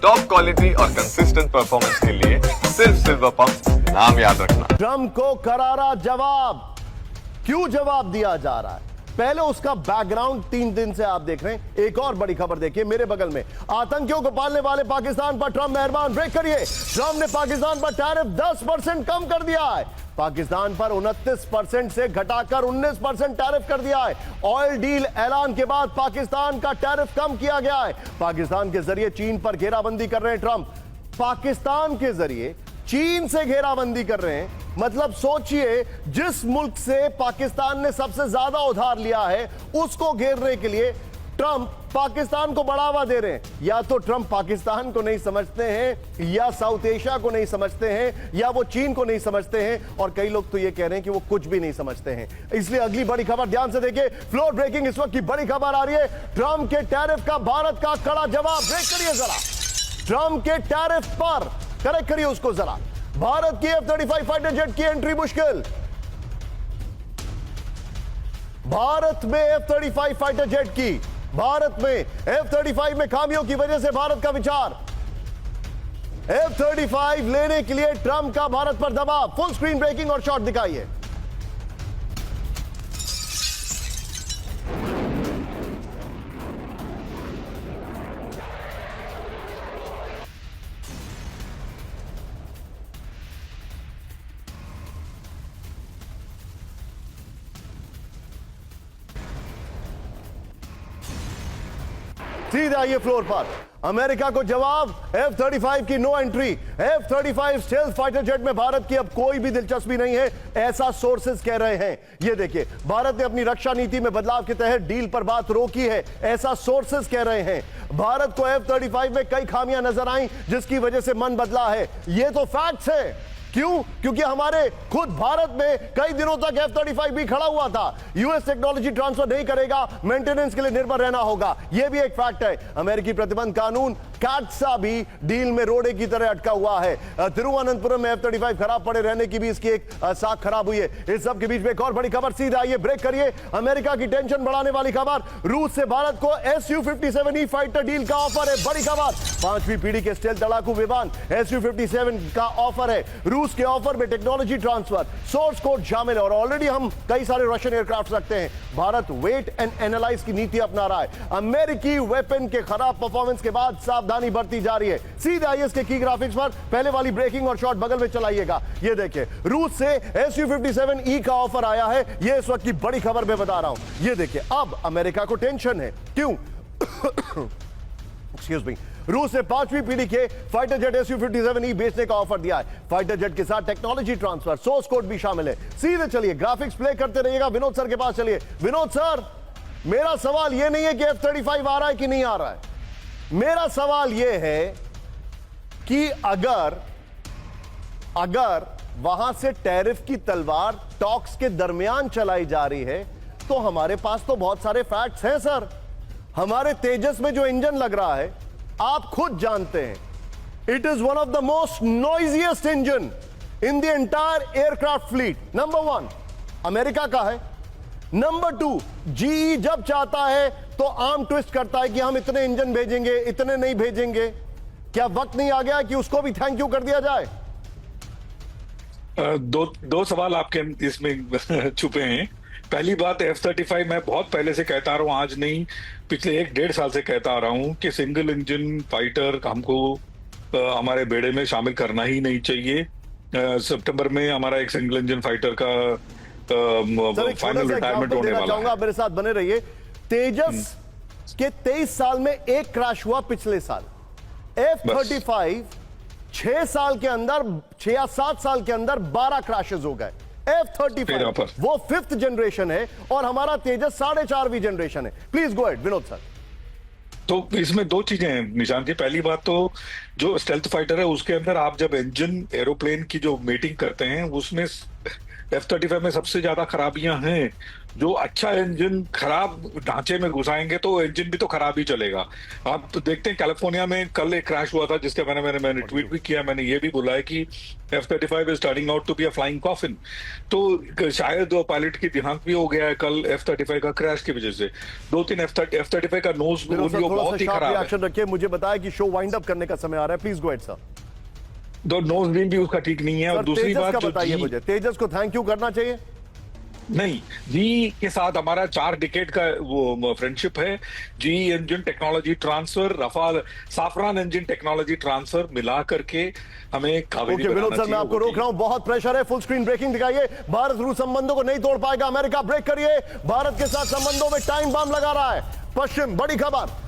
Top quality और consistent performance के लिए सिर्फ सिल्वर पंप नाम याद रखना। ट्रंप को करारा जवाब। क्यों जवाब दिया जा रहा है? पहले उसका बैकग्राउंड 3 दिन से आप देख रहे हैं। एक और बड़ी खबर देखिए मेरे बगल में, आतंकियों को पालने वाले पाकिस्तान पर ट्रंप मेहरबान। ब्रेक करिए। ट्रंप ने पाकिस्तान पर टैरिफ 10% कम कर दिया है। पाकिस्तान पर 29% से घटाकर 19% टैरिफ कर दिया है। ऑयल डील ऐलान के बाद पाकिस्तान का टैरिफ कम किया गया है। पाकिस्तान के जरिए चीन पर घेराबंदी कर रहे हैं ट्रंप। पाकिस्तान के जरिए चीन से घेराबंदी कर रहे हैं, मतलब सोचिए जिस मुल्क से पाकिस्तान ने सबसे ज्यादा उधार लिया है उसको घेरने के लिए ट्रंप पाकिस्तान को बढ़ावा दे रहे हैं। या तो ट्रंप पाकिस्तान को नहीं समझते हैं, या साउथ एशिया को नहीं समझते हैं, या वो चीन को नहीं समझते हैं, और कई लोग तो ये कह रहे हैं कि वो कुछ भी नहीं समझते हैं। इसलिए अगली बड़ी खबर ध्यान से देखिए। फ्लोर ब्रेकिंग इस वक्त की बड़ी खबर आ रही है। ट्रंप के टैरिफ का भारत का कड़ा जवाब। ब्रेक करिए जरा। ट्रंप के टैरिफ पर करेक्ट करिए उसको जरा। भारत की F-35 फाइटर जेट की एंट्री मुश्किल। भारत में F-35 फाइटर जेट की, भारत में F-35 में खामियों की वजह से भारत का विचार। F-35 लेने के लिए ट्रंप का भारत पर दबाव। फुल स्क्रीन ब्रेकिंग और शॉट दिखाइए। सीधे आइए फ्लोर पर। अमेरिका को जवाब, F-35 की no entry. F-35 stealth fighter jet में भारत की अब कोई भी दिलचस्पी नहीं है, ऐसा सोर्सेज कह रहे हैं। ये देखिए, भारत ने अपनी रक्षा नीति में बदलाव के तहत डील पर बात रोकी है, ऐसा सोर्सेज कह रहे हैं। भारत को F-35 में कई खामियां नजर आई जिसकी वजह से मन बदला है। ये तो फैक्ट्स है। क्यों? क्योंकि हमारे खुद भारत में कई दिनों तक F-35 भी खड़ा हुआ था। यूएस टेक्नोलॉजी ट्रांसफर नहीं करेगा, मेंटेनेंस के लिए निर्भर रहना होगा। यह भी एक फैक्ट है। अमेरिकी प्रतिबंध कानून कैट्सा भी डील में रोड़े की तरह अटका हुआ है। तिरुवनंतपुरम में F-35 खराब पड़े रहने की भी इसकी एक साख खराब हुई है। इस सब के बीच में एक और बड़ी खबर। सीधा आइए, ब्रेक करिए। अमेरिका की टेंशन बढ़ाने वाली खबर। रूस से भारत को Su-57E फाइटर डील का ऑफर है। बड़ी खबर। 5वीं पीढ़ी के स्टेल्थ लड़ाकू विमान Su-57 का ऑफर है। रूस के ऑफर में टेक्नोलॉजी ट्रांसफर, सोर्स कोड शामिल है, और ऑलरेडी हम कई सारे रशियन एयरक्राफ्ट रखते हैं। भारत वेट एंड एनालाइज की नीति अपना रहा है। अमेरिकी वेपन के खराब परफॉर्मेंस के बाद सावधानी बरती जा रही है। सीधे आइए इसके की ग्राफिक्स पर। पहले वाली ब्रेकिंग और शॉट बगल में चलाइएगा। ये देखिए, रूस से Su-57E का ऑफर आया है। ये इस वक्त की बड़ी खबर मैं बता रहा हूं। ये देखिए, अब अमेरिका को टेंशन है। क्यों? Excuse me. रूस ने 5वीं पीढ़ी के फाइटर जेट Su-57E बेचने का ऑफर दिया है। फाइटर जेट के साथ टेक्नोलॉजी ट्रांसफर, सोर्स कोड भी शामिल है। सीधे चलिए, ग्राफिक्स प्ले करते रहिएगा। विनोद सर के पास चलिए। विनोद सर, मेरा सवाल यह नहीं है कि F-35 आ रहा है कि नहीं आ रहा है। मेरा सवाल यह है कि अगर वहां से टैरिफ की तलवार टॉक्स के दरमियान चलाई जा रही है तो हमारे पास तो बहुत सारे फैक्ट्स हैं सर। हमारे तेजस में जो इंजन लग रहा है, आप खुद जानते हैं, it is one of the most noisiest engine in the entire aircraft fleet. Number 1 America का है। नंबर 2 जीई जब चाहता है तो आर्म ट्विस्ट करता है कि हम इतने इंजन भेजेंगे, इतने नहीं भेजेंगे। क्या वक्त नहीं आ गया कि उसको भी थैंक यू कर दिया जाए? दो सवाल आपके इसमें छुपे हैं। पहली बात, F-35 मैं बहुत पहले से कहता आ रहा हूँ, आज नहीं, पिछले 1-1.5 साल से कहता आ रहा हूँ कि सिंगल इंजन फाइटर हमको हमारे बेड़े में शामिल करना ही नहीं चाहिए। सितंबर में हमारा एक सिंगल इंजन फाइटर का फाइनल रिटायरमेंट होने वाला है। आप मेरे साथ बने रहिए। तेजस के 23 साल में एक क्रैश हुआ पिछले साल। F-35 6 साल के अंदर, 6 या 7 साल के अंदर 12 क्रैशेस हो गए। F-35 वो 5th जनरेशन है और हमारा तेजस 4.5वीं जनरेशन है। Please go ahead Vinod sir. तो इसमें 2 चीजें हैं निशांत जी। पहली बात तो जो स्टेल्थ फाइटर है उसके अंदर आप जब इंजन एरोप्लेन की जो मेटिंग करते हैं उसमें F-35 में सबसे ज्यादा खराबियां हैं। जो अच्छा इंजन खराब ढांचे में घुसाएंगे तो इंजन भी तो खराब ही चलेगा। आप तो देखते हैं कैलिफोर्निया में कल एक क्रैश हुआ था जिसके बारे में मैंने ट्वीट भी किया, मैंने ये भी बोला है कि F-35 is turning out to be a flying coffin. तो शायद पायलट की देहांत भी हो गया है कल F-35 का क्रैश की वजह से। 2-3 F-35 का नोज विनोद सर, थोड़ा सा बहुत ही शार्प खराब है। रिएक्शन रखिए। मुझे बताया कि शो वाइंड अप करने का समय आ रहा है, प्लीज गो अहेड सर। दो नोज बीम भी उसका ठीक नहीं है। और दूसरी तेजस बात का जो बताइए जी मुझे, तेजस को थैंक यू करना चाहिए? नहीं, जी के साथ हमारा 4 डिकेड का वो फ्रेंडशिप है। जी engine technology transfer, Rafale Safran engine technology transfer मिला करके हमें कावेरी ओके विनोद सर, मैं आपको रोक रहा हूं, बहुत प्रेशर है। फुल स्क्रीन ब्रेकिंग दिखाइए। भारत रूस संबंधों को नहीं तोड़ पाएगा अमेरिका, ब्रेक करिए। भारत के साथ संबंधों में टाइम बम लगा रहा है पश्चिम। बड़ी खबर,